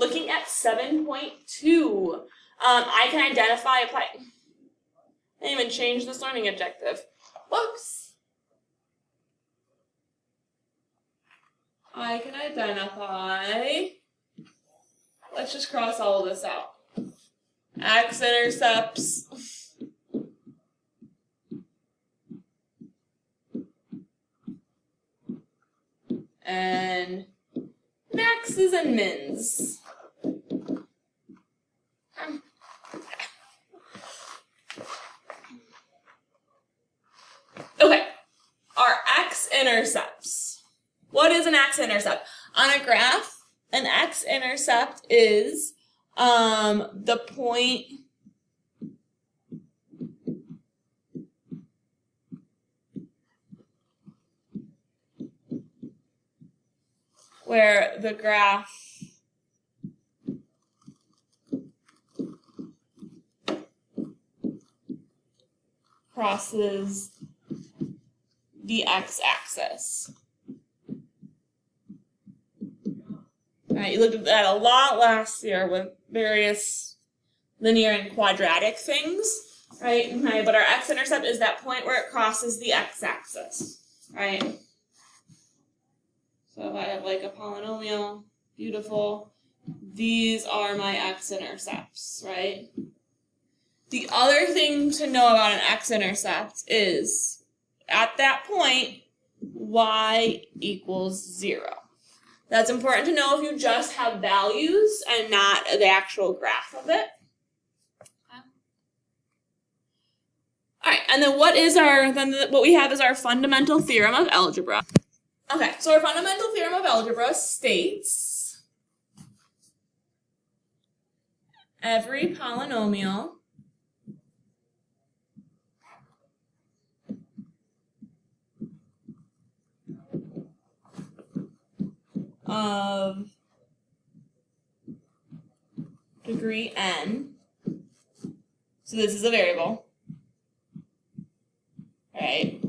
looking at 7.2. I can identify a I didn't even change this learning objective. Whoops. I can identify, let's just cross all of this out. X-intercepts and maxes and mins. Okay, our x-intercepts. What is an x-intercept? On a graph, an x-intercept is the point where the graph crosses the x-axis. All right, you looked at that a lot last year with various linear and quadratic things, right? Okay, but our x-intercept is that point where it crosses the x-axis, right? So if I have like a polynomial, beautiful, these are my x-intercepts, right? The other thing to know about an x-intercept is at that point, y equals 0. That's important to know if you just have values and not the actual graph of it. All right, and then what we have is our fundamental theorem of algebra. Okay, so our fundamental theorem of algebra states every polynomial of degree n, so this is a variable, right?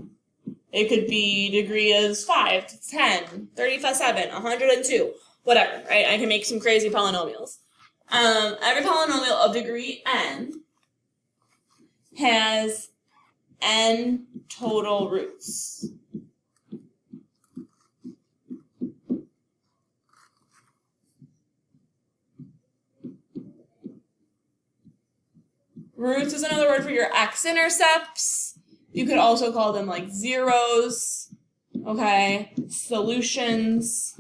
It could be degree is 5, 10, 37, 102, whatever, right? I can make some crazy polynomials. Every polynomial of degree n has n total roots. Roots is another word for your x-intercepts. You could also call them like zeros, okay? Solutions.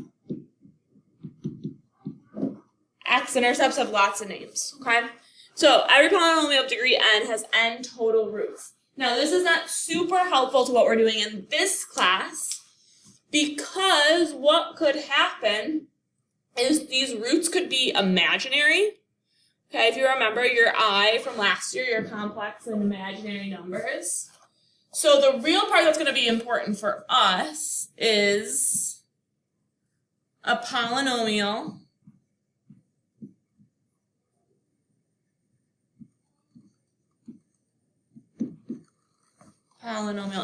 X-intercepts have lots of names, okay? So every polynomial of degree n has n total roots. Now this is not super helpful to what we're doing in this class because what could happen is these roots could be imaginary. Okay, if you remember your I from last year, your complex and imaginary numbers. So the real part that's going to be important for us is a polynomial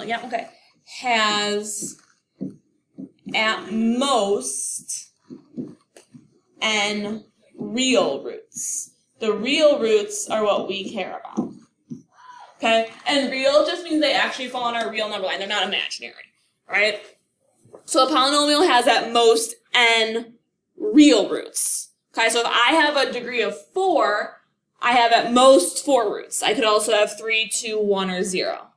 yeah, okay, has at most n real roots. The real roots are what we care about, okay? And real just means they actually fall on our real number line. They're not imaginary, right? So a polynomial has at most n real roots, okay? So if I have a degree of 4, I have at most 4 roots. I could also have 3, 2, 1, or 0,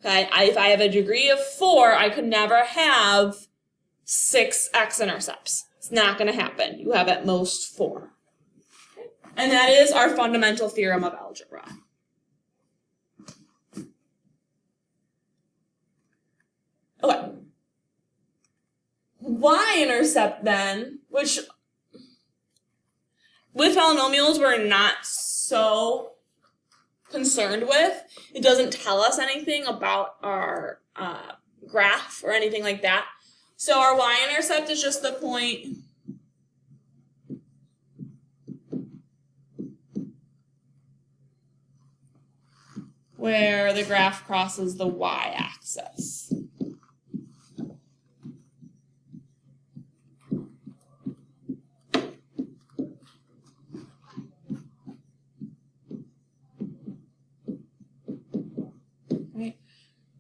okay? If I have a degree of 4, I could never have 6 x-intercepts. It's not going to happen. You have at most 4. And that is our fundamental theorem of algebra. Okay. Y-intercept then, which with polynomials we're not so concerned with. It doesn't tell us anything about our graph or anything like that. So our y-intercept is just the point where the graph crosses the y-axis.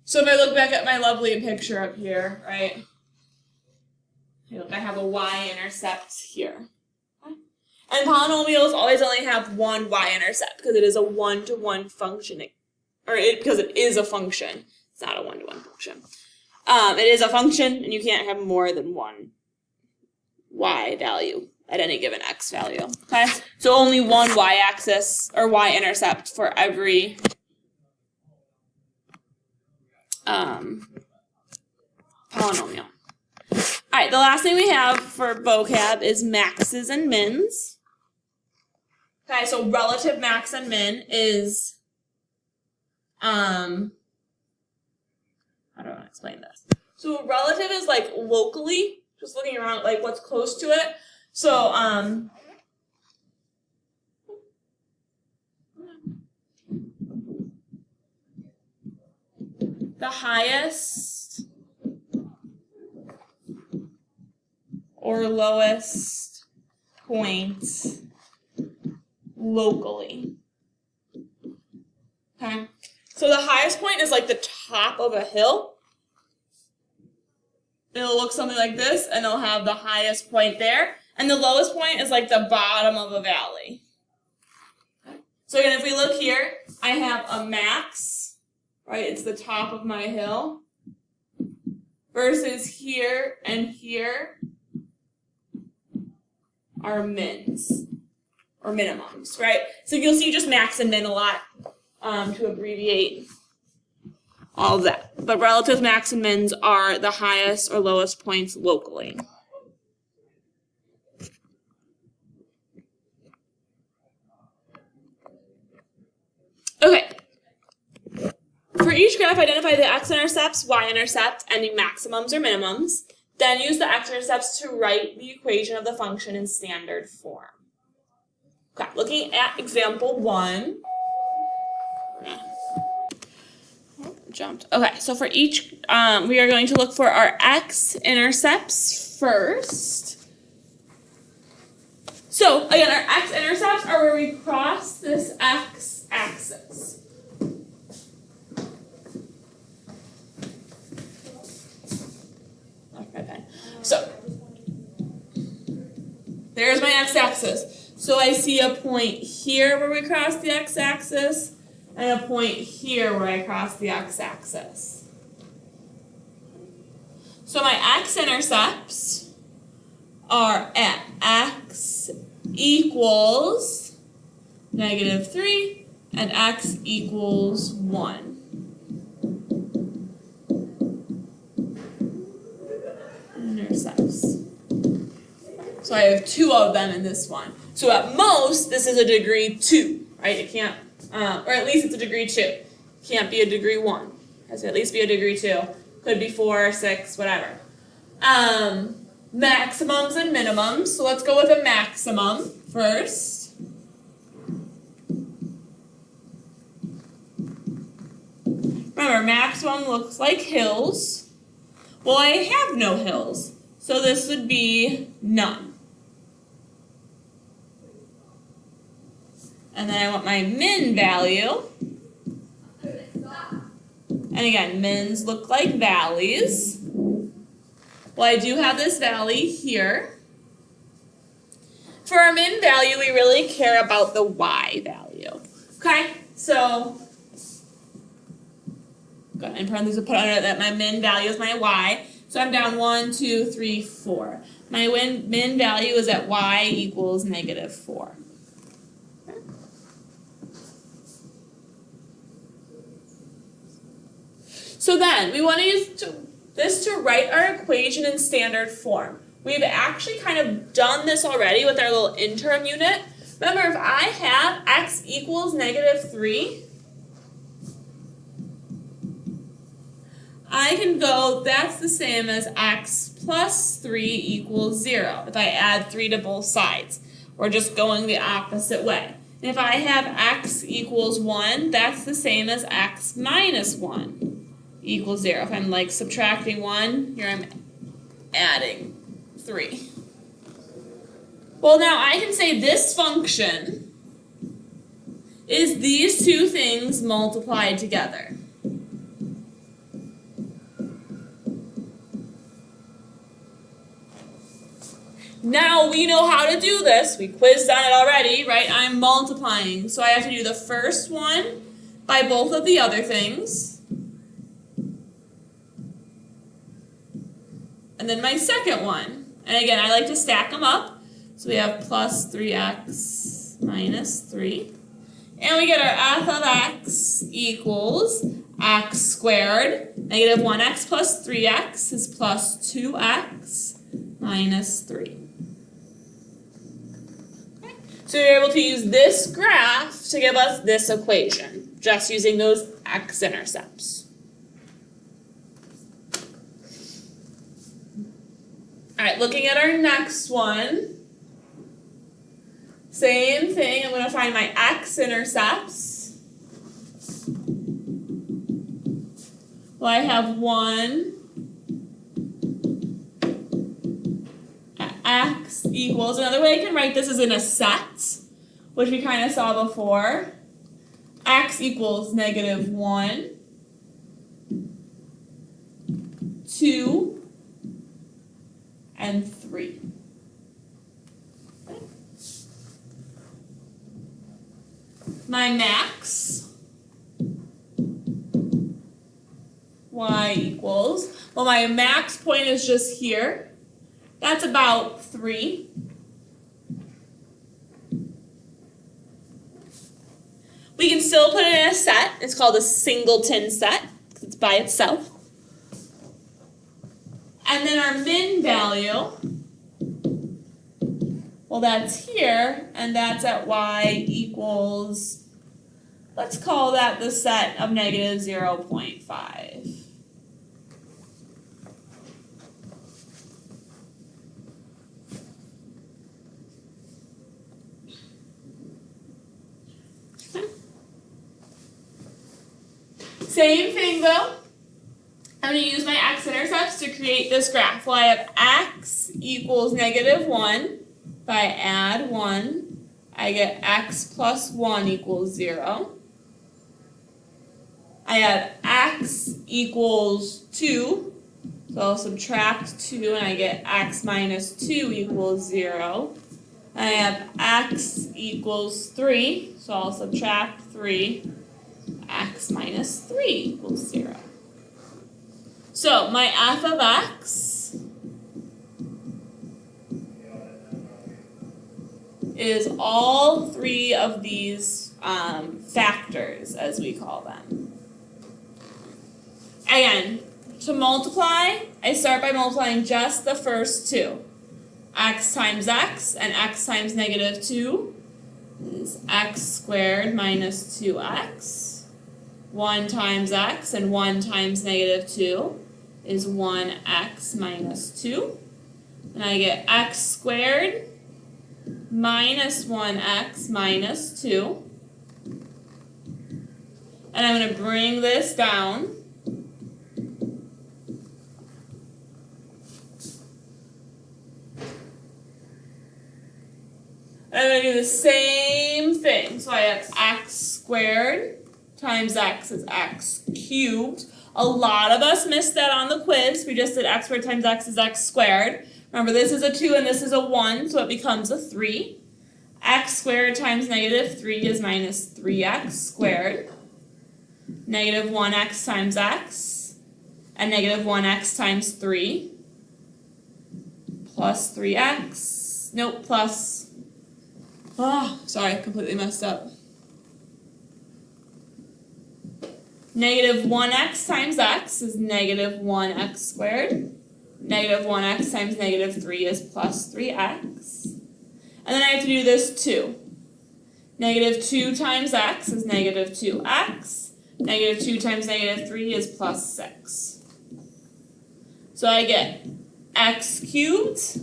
So if I look back at my lovely picture up here, right? Hey, look, I have a y-intercept here. And polynomials always only have one y-intercept because it is a one-to-one function, because it is a function. It's not a one-to-one function. It is a function, and you can't have more than one y value at any given x value. Okay, so only one y-axis or y-intercept for every polynomial. All right, the last thing we have for vocab is maxes and mins. Okay, so relative max and min is, how do I want to explain this? So relative is like locally, just looking around like what's close to it. So, the highest or lowest point locally. Okay, so the highest point is like the top of a hill. It'll look something like this, and it'll have the highest point there. And the lowest point is like the bottom of a valley. So again, if we look here, I have a max, right? It's the top of my hill. Versus here and here are mins, or minimums, right? So you'll see just max and min a lot to abbreviate all of that. But relative max and mins are the highest or lowest points locally. Okay. For each graph, identify the x-intercepts, y-intercept, any maximums or minimums. Then use the x-intercepts to write the equation of the function in standard form. Okay, looking at example 1. Jumped. Okay, so for each, we are going to look for our x-intercepts first. So, again, our x-intercepts are where we cross this x-axis. So, there's my x-axis. So I see a point here where we cross the x-axis, and a point here where I cross the x-axis. So my x-intercepts are at x equals -3 and x equals 1. Intercepts. So I have 2 of them in this one. So at most, this is a degree 2, right? It can't, or at least it's a degree 2. It can't be a degree 1. It has to at least be a degree 2. Could be 4, 6, whatever. Maximums and minimums. So let's go with a maximum first. Remember, maximum looks like hills. Well, I have no hills, so this would be none. And then I want my min value. And again, mins look like valleys. Well, I do have this valley here. For our min value, we really care about the y value. Okay, so go ahead and parentheses put under that my min value is my y. So I'm down 1, 2, 3, 4. My min value is at y equals -4. Okay. So then we want to use this to write our equation in standard form. We've actually kind of done this already with our little interim unit. Remember, if I have x equals -3, I can go, that's the same as x plus 3 equals 0. If I add 3 to both sides, we're just going the opposite way. And if I have x equals 1, that's the same as x minus 1 equals 0. If I'm like subtracting 1, here I'm adding 3. Well, now I can say this function is these two things multiplied together. Now we know how to do this. We quizzed on it already, right? I'm multiplying. So I have to do the first one by both of the other things. And then my second one. And again, I like to stack them up. So we have plus 3x minus 3. And we get our f of x equals x squared. Negative 1x plus 3x is plus 2x minus 3. Okay. So you're able to use this graph to give us this equation, just using those x-intercepts. All right, looking at our next one. Same thing, I'm going to find my x-intercepts. Well, I have 1 x equals, another way I can write this is in a set, which we kind of saw before. X equals negative 1, 2, and 3. My max, y equals, well, my max point is just here. That's about 3. We can still put it in a set. It's called a singleton set because it's by itself. And then our min value, well, that's here, and that's at y equals, let's call that the set of negative 0.5. Same thing though. I'm going to use my x-intercepts to create this graph. Well, I have x equals negative 1. If I add 1, I get x plus 1 equals 0. I have x equals 2. So I'll subtract 2 and I get x minus 2 equals 0. I have x equals 3. So I'll subtract 3. X minus 3 equals 0. So my f of x is all 3 of these factors, as we call them. Again, to multiply, I start by multiplying just the first 2. X times x and x times negative 2 is x squared minus 2x. 1 times x and 1 times negative 2 is 1x minus 2. And I get x squared minus 1x minus 2. And I'm going to bring this down. And I'm going to do the same thing. So I have x squared times x is x cubed. A lot of us missed that on the quiz. We just did x squared times x is x squared. Remember, this is a 2 and this is a 1, so it becomes a 3. X squared times negative 3 is minus 3x squared. Negative 1x times x, and negative 1x times 3, plus 3x, nope, plus, sorry, completely messed up. Negative 1x times x is negative 1x squared. Negative 1x times negative 3 is plus 3x. And then I have to do this 2. Negative 2 times x is negative 2x. Negative 2 times negative 3 is plus 6. So I get x cubed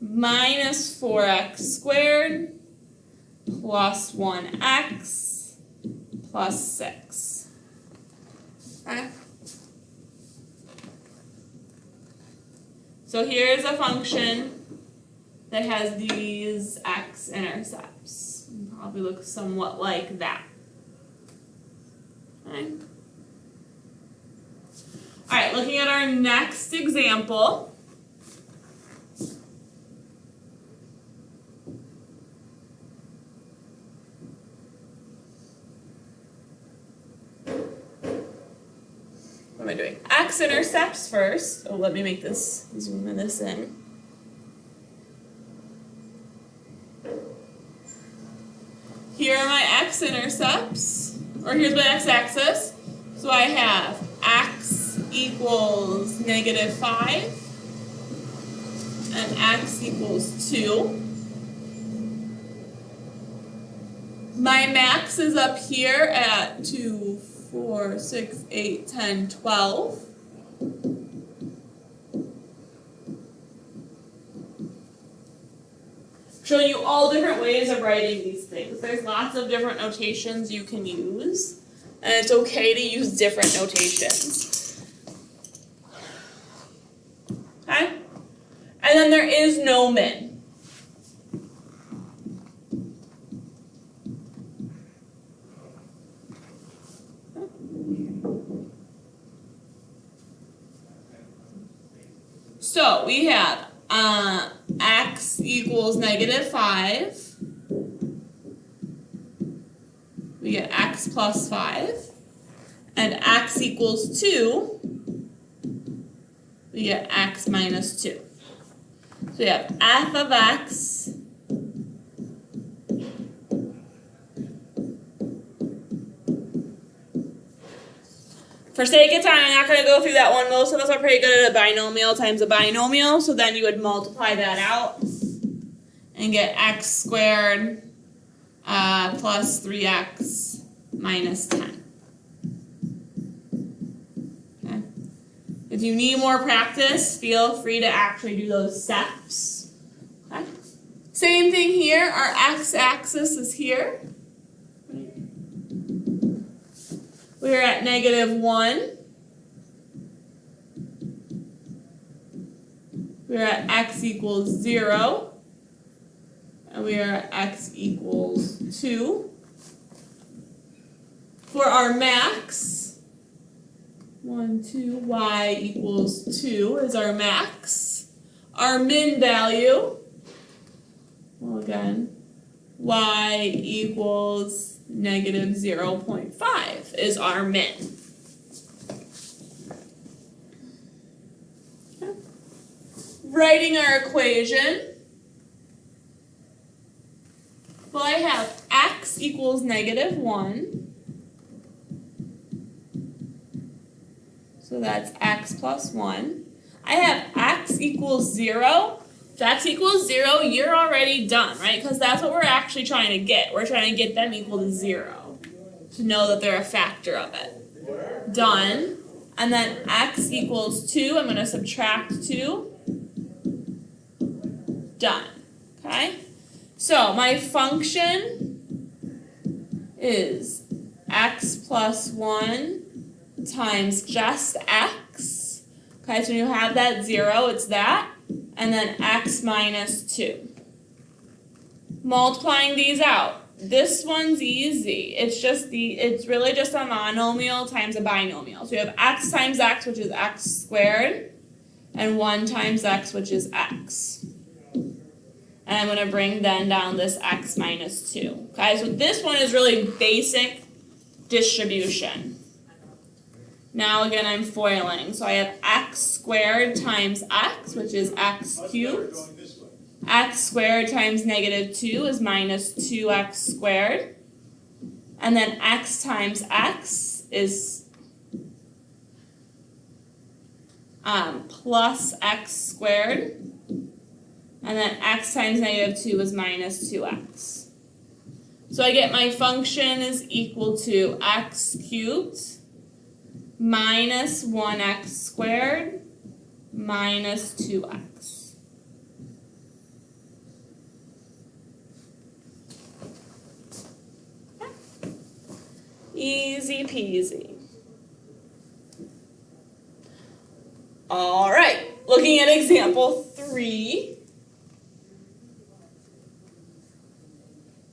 minus 4x squared plus 1x plus 6. Okay. So here's a function that has these x-intercepts. Probably looks somewhat like that. Okay. All right, looking at our next example. am I doing? X-intercepts first. Oh, let me make this, zoom this in. Here are my x-intercepts, or here's my x-axis. So I have x equals -5 and x equals 2. My max is up here at 2, 4, 6, 8, 10, 12. Showing you all different ways of writing these things. There's lots of different notations you can use, and it's okay to use different notations. Okay? And then there is no min. So we have x equals -5. We get x plus 5. And x equals 2. We get x minus 2. So we have f of x for sake of time, I'm not going to go through that one. Most of us are pretty good at a binomial times a binomial. So then you would multiply that out and get x squared plus 3x minus 10. Okay. If you need more practice, feel free to actually do those steps. Okay. Same thing here. Our x-axis is here. We're at -1. We're at x equals 0. And we are at x equals 2. For our max, 1, 2, y equals 2 is our max. Our min value, well again, y equals -0.5 is our min. Okay. Writing our equation, well, I have x equals -1. So that's x plus 1. I have x equals 0. If x equals 0, you're already done, right? Because that's what we're actually trying to get. We're trying to get them equal to 0. To know that they're a factor of it. Done. And then x equals 2. I'm going to subtract 2. Done. Okay? So my function is x plus 1 times just x. Okay, so when you have that 0, it's that. And then x minus 2. Multiplying these out. This one's easy. It's really just a monomial times a binomial. So you have x times x, which is x squared, and 1 times x, which is x. And I'm going to bring then down this x minus 2. Okay, so this one is really basic distribution. Now again, I'm foiling. So I have x squared times x, which is x cubed. X squared times -2 is minus 2x squared. And then x times x is plus x squared. And then x times -2 is minus 2x. So I get my function is equal to x cubed minus 1x squared minus 2x. Okay. Easy peasy. All right, looking at example 3.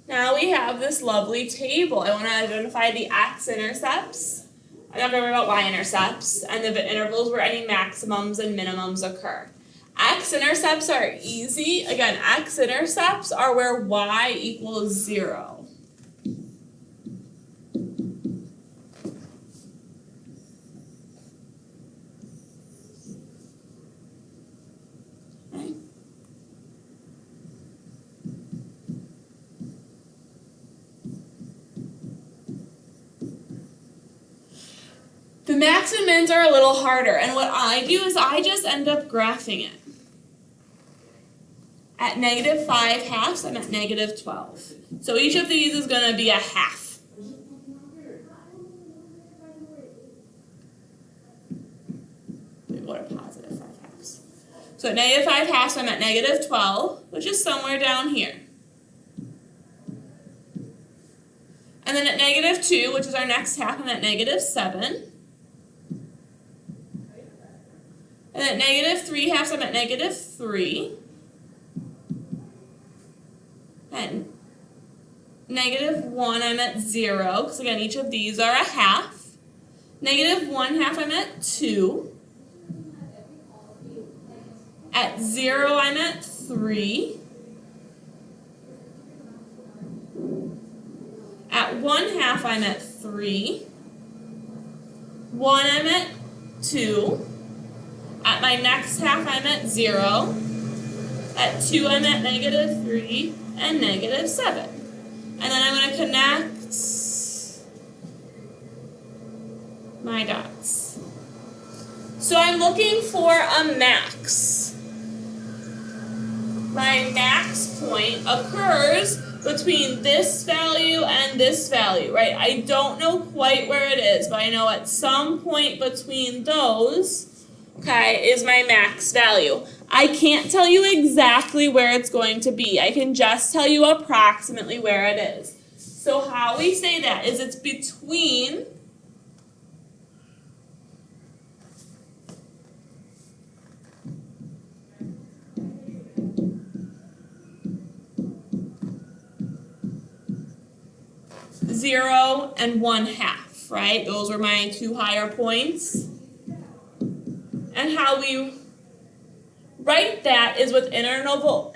Now we have this lovely table. I want to identify the x-intercepts. I'm not going to worry about y-intercepts and the intervals where any maximums and minimums occur. X-intercepts are easy. Again, x-intercepts are where y equals 0. max and mins are a little harder, and what I do is I just end up graphing it. At -5/2, I'm at -12. So each of these is going to be a half. We go to +5/2. So at -5/2, I'm at -12, which is somewhere down here. And then at -2, which is our next half, I'm at -7. And at -3/2, I'm at -3. At -1, I'm at 0, because again, each of these are a half. -1/2, I'm at 2. At 0, I'm at 3. At 1/2, I'm at 3. 1, I'm at 2. At my next half, I'm at 0. At 2, I'm at -3 and -7. And then I'm going to connect my dots. So I'm looking for a max. My max point occurs between this value and this value, right? I don't know quite where it is, but I know at some point between those, okay, is my max value. I can't tell you exactly where it's going to be. I can just tell you approximately where it is. So how we say that is it's between zero and 1/2, right? Those are my two higher points. And how we write that is with interval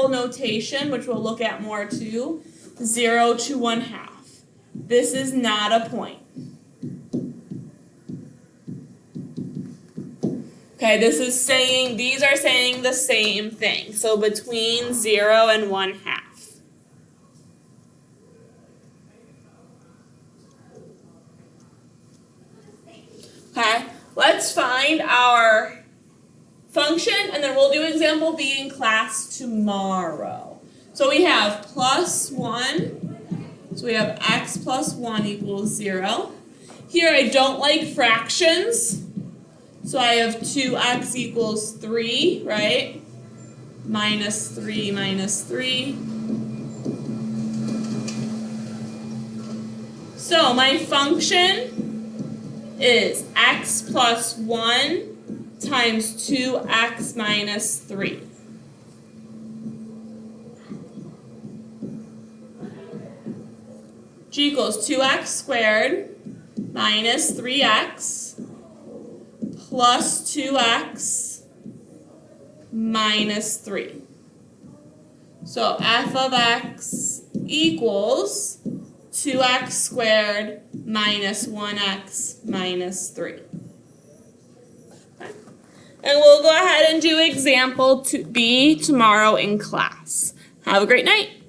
notation, which we'll look at more too, 0 to 1/2. This is not a point. Okay, this is saying, these are saying the same thing. So between 0 and 1/2. Okay, let's find our function, and then we'll do example B in class tomorrow. So we have +1, so we have x plus 1 equals 0. Here I don't like fractions, so I have 2x equals 3, right? -3 minus 3. So my function is x plus 1 times 2x minus 3. Which equals 2x squared minus 3x plus 2x minus 3. So f of x equals 2x squared minus 1x minus 3. And we'll go ahead and do example B tomorrow in class. Have a great night.